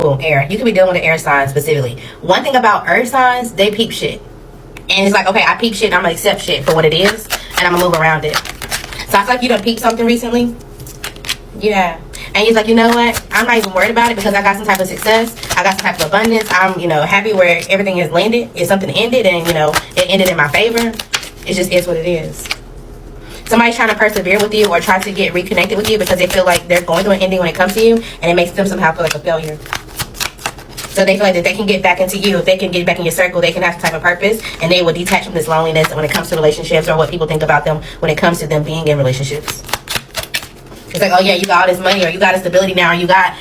Boom, air. You could be dealing with an air sign specifically. One thing about earth signs, they peep shit. And it's like, okay, I peep shit and I'm gonna accept shit for what it is and I'm gonna move around it. So I feel like you done peeped something recently. Yeah. And he's like, you know what? I'm not even worried about it because I got some type of success. I got some type of abundance. I'm, happy where everything has landed. If something ended and, it ended in my favor, it just is what it is. Somebody's trying to persevere with you or try to get reconnected with you because they feel like they're going through an ending when it comes to you and it makes them somehow feel like a failure. So they feel like that they can get back into you. If they can get back in your circle, they can have some type of purpose and they will detach from this loneliness when it comes to relationships or what people think about them when it comes to them being in relationships. It's like, oh yeah, you got all this money or you got a stability now or you got,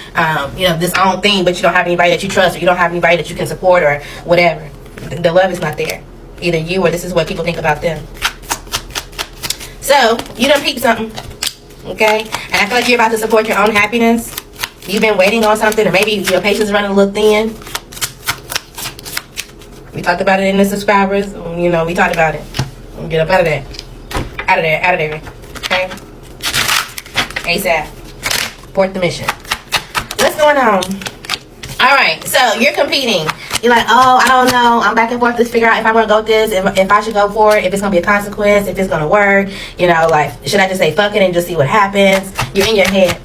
this own thing, but you don't have anybody that you trust or you don't have anybody that you can support or whatever. The love is not there. Either you or this is what people think about them. So, you done peeped something. Okay? And I feel like you're about to support your own happiness. You've been waiting on something or maybe your patience is running a little thin. We talked about it in the subscribers. We talked about it. Get up out of there. Out of there. Out of there. Okay? ASAP. Port the mission. What's going on? Alright, so you're competing. You're like, oh, I don't know. I'm back and forth to figure out if I'm going to go with this, if I should go for it, if it's going to be a consequence, if it's going to work. Should I just say fuck it and just see what happens? You're in your head.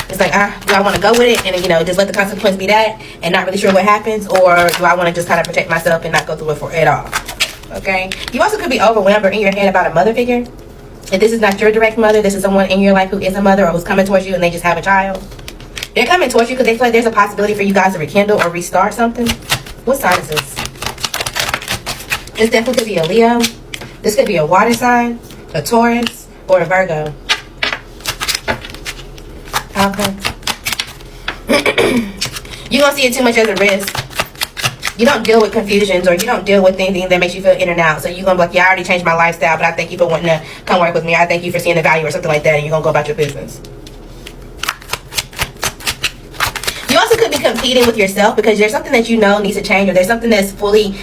It's like, do I want to go with it and, just let the consequence be that and not really sure what happens? Or do I want to just kind of protect myself and not go through it at all? Okay? You also could be overwhelmed or in your head about a mother figure. If this is not your direct mother, this is someone in your life who is a mother or who's coming towards you and they just have a child. They're coming towards you because they feel like there's a possibility for you guys to rekindle or restart something. What sign is this? This definitely could be a Leo. This could be a water sign, a Taurus, or a Virgo. Okay. You don't see it too much as a risk. You don't deal with confusions or you don't deal with anything that makes you feel in and out. So you're going to be like, yeah, I already changed my lifestyle, but I thank you for wanting to come work with me. I thank you for seeing the value or something like that. And you're going to go about your business. You also could be competing with yourself because there's something that needs to change or there's something that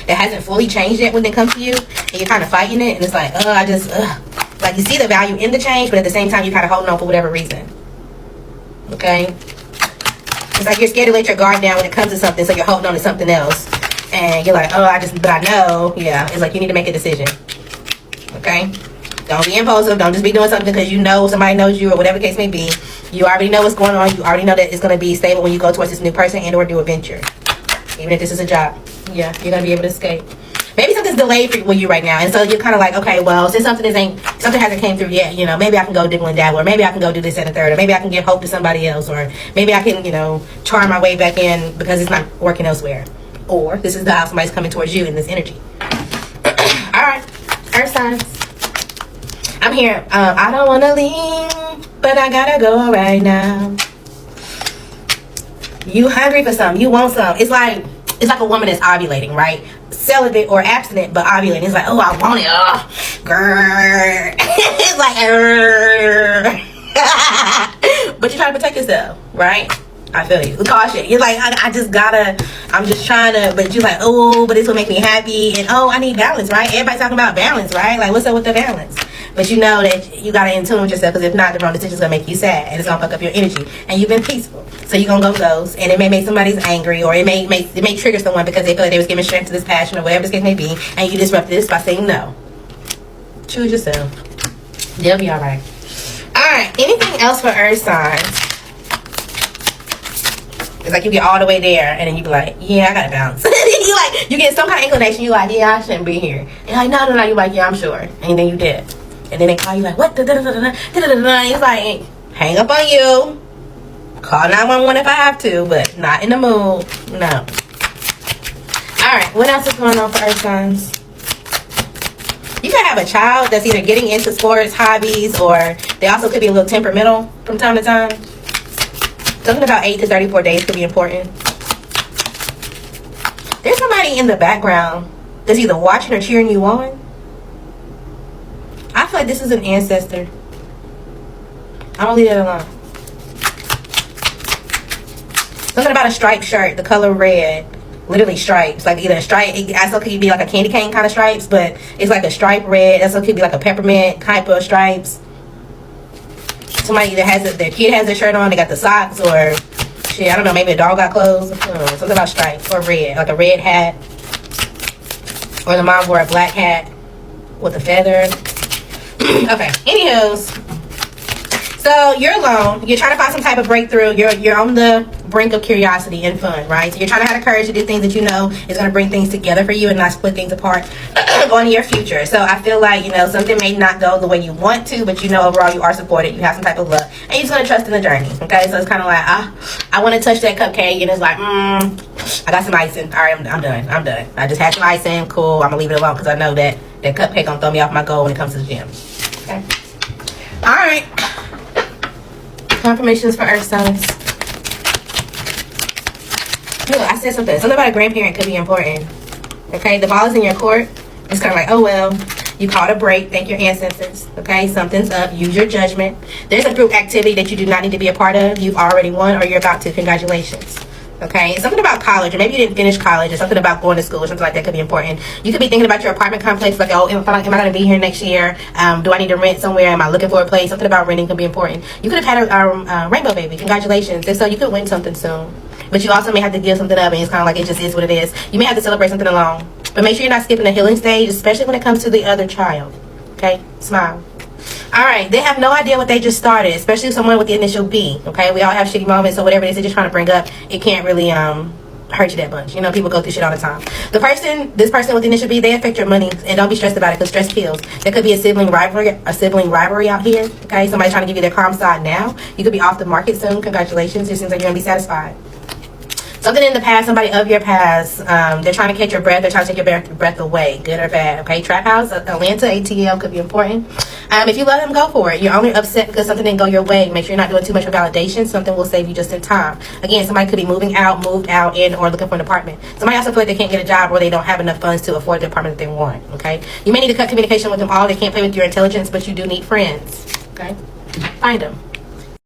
hasn't fully changed yet when it comes to you. And you're kind of fighting it. And it's like, like you see the value in the change, but at the same time, you're kind of holding on for whatever reason. Okay? It's like you're scared to let your guard down when it comes to something, so you're holding on to something else. And you're like, but I know. Yeah, it's like you need to make a decision. Okay? Don't be impulsive. Don't just be doing something because somebody knows you or whatever the case may be. You already know what's going on. You already know that it's going to be stable when you go towards this new person and or do a venture. Even if this is a job. Yeah, you're going to be able to escape. Maybe something's delayed for you right now. And so you're kind of like, okay, well, since something hasn't came through yet, maybe I can go dibble and dabble. Or maybe I can go do this and a third. Or maybe I can give hope to somebody else. Or maybe I can, charm my way back in because it's not working elsewhere. Or this is how somebody's coming towards you in this energy. Alright, earth signs. I'm here. I don't want to leave, but I gotta go right now. You hungry for something. You want something. It's like a woman that's ovulating, right? Celibate or abstinent, but ovulating. It's like, oh, I want it. Oh, grrr. It's like, but you're trying to protect yourself, right? I feel you. Caution. You're like, I'm just trying to, but you're like, oh, but this will make me happy. And oh, I need balance, right? Everybody's talking about balance, right? Like, what's up with the balance? But you know that you got to in tune with yourself because if not, the wrong decision is going to make you sad and it's going to fuck up your energy. And you've been peaceful. So you're going to go those. And it may make somebody angry or it may trigger someone because they feel like they was giving strength to this passion or whatever this case may be. And you disrupted this by saying no. Choose yourself. They'll be all right. All right. Anything else for earth signs? It's like you get all the way there and then you be like, yeah, I gotta bounce. you get some kind of inclination. You like, yeah, I shouldn't be here. And like, no. You're like, yeah, I'm sure. And then you did. And then they call you like, what? And it's like, hang up on you. Call 911 if I have to, but not in the mood. No. Alright, what else is going on for earth signs? You could have a child that's either getting into sports, hobbies, or they also could be a little temperamental from time to time. Something about 8 to 34 days could be important. There's somebody in the background that's either watching or cheering you on. I feel like this is an ancestor. I'm gonna leave that alone. Something about a striped shirt, the color red. Literally stripes. Like either a stripe, it also could be like a candy cane kind of stripes, but it's like a stripe red. It also could be like a peppermint type of stripes. Somebody either has their kid has their shirt on, they got the socks, or shit, I don't know, maybe a dog got clothes. Something about stripes or red, like a red hat. Or the mom wore a black hat with a feather. Okay, anywho's. So you're alone. You're trying to find some type of breakthrough. You're on the brink of curiosity and fun, right? So you're trying to have the courage to do things that you know is going to bring things together for you and not split things apart going to your future. So I feel like, you know, something may not go the way you want to, but you know overall you are supported. You have some type of luck. And you're just going to trust in the journey, okay? So it's kind of like, I want to touch that cupcake. And it's like, I got some icing. All right, I'm done. I just had some icing. Cool. I'm going to leave it alone because I know that that cupcake going to throw me off my goal when it comes to the gym. Okay? All right. Confirmations for Earth signs. Look, I said something about a grandparent could be important. Okay, the ball is in your court. It's kind of like, oh well, you caught a break. Thank your ancestors. Okay, something's up. Use your judgment. There's a group activity that you do not need to be a part of. You've already won or you're about to. Congratulations. Okay, something about college, or maybe you didn't finish college, or something about going to school, or something like that could be important. You could be thinking about your apartment complex, like, oh, am I going to be here next year? Do I need to rent somewhere? Am I looking for a place? Something about renting could be important. You could have had a rainbow baby. Congratulations. And so you could win something soon. But you also may have to give something up, and it's kind of like it just is what it is. You may have to celebrate something alone. But make sure you're not skipping the healing stage, especially when it comes to the other child. Okay? Smile. Alright, they have no idea what they just started, especially someone with the initial B. Okay, we all have shitty moments, so whatever it is they're just trying to bring up, it can't really hurt you that much. You know, people go through shit all the time. This person with the initial B, they affect your money, and don't be stressed about it because stress kills. There could be a sibling rivalry out here. Okay, somebody trying to give you their calm side now. You could be off the market soon. Congratulations, it seems like you're gonna be satisfied. Something in the past, somebody of your past, they're trying to catch your breath, they're trying to take your breath away, good or bad, okay? Trap House, Atlanta, ATL could be important. If you love them, go for it. You're only upset because something didn't go your way. Make sure you're not doing too much for validation. Something will save you just in time. Again, somebody could be moved out, in, or looking for an apartment. Somebody also feel like they can't get a job or they don't have enough funds to afford the apartment that they want, okay? You may need to cut communication with them all. They can't play with your intelligence, but you do need friends, okay? Find them.